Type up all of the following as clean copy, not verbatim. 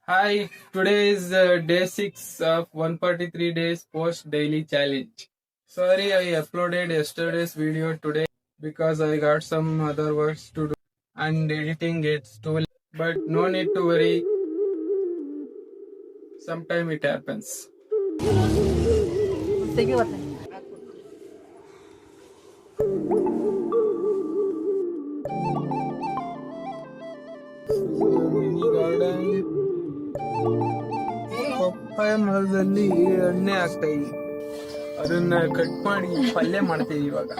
Hi, today is day 6 of 143 days post daily challenge. Sorry, I uploaded yesterday's video today because I got some other works to do and editing gets too late. But no need to worry, sometime it happens. Mini garden papaya ಮರದಲ್ಲಿ ಎಣ್ಣೆ ಆಗ್ತಾ ಇದೆ. ಅದನ್ನ cut ಮಾಡಿ ಪಲ್ಯ ಮಾಡ್ತೀವಿ ಇವಾಗ.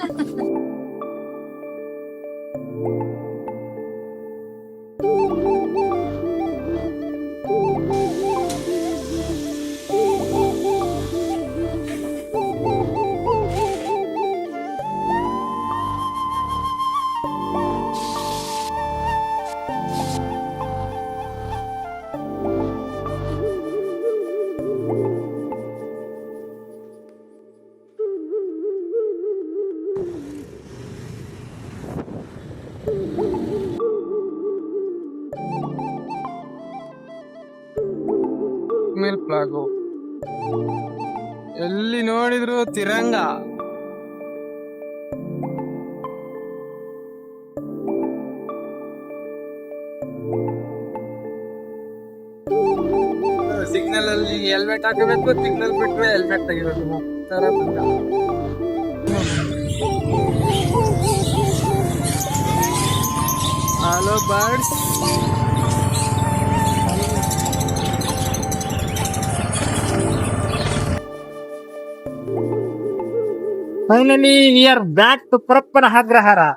ಮೇಲೆ ಪ್ಲಾಗು ಎಲ್ಲಿ ನೋಡಿದ್ರು ತಿರಂಗ. ಸಿಗ್ನಲ್ ಅಲ್ಲಿ ಹೆಲ್ಮೆಟ್ ಹಾಕಬೇಕು, ಸಿಗ್ನಲ್ ಬಿಟ್ರೆ ಹೆಲ್ಮೆಟ್ ತೆಗಿಬೇಕು. Hello birds. Finally, we are back to Prappana Agrahara.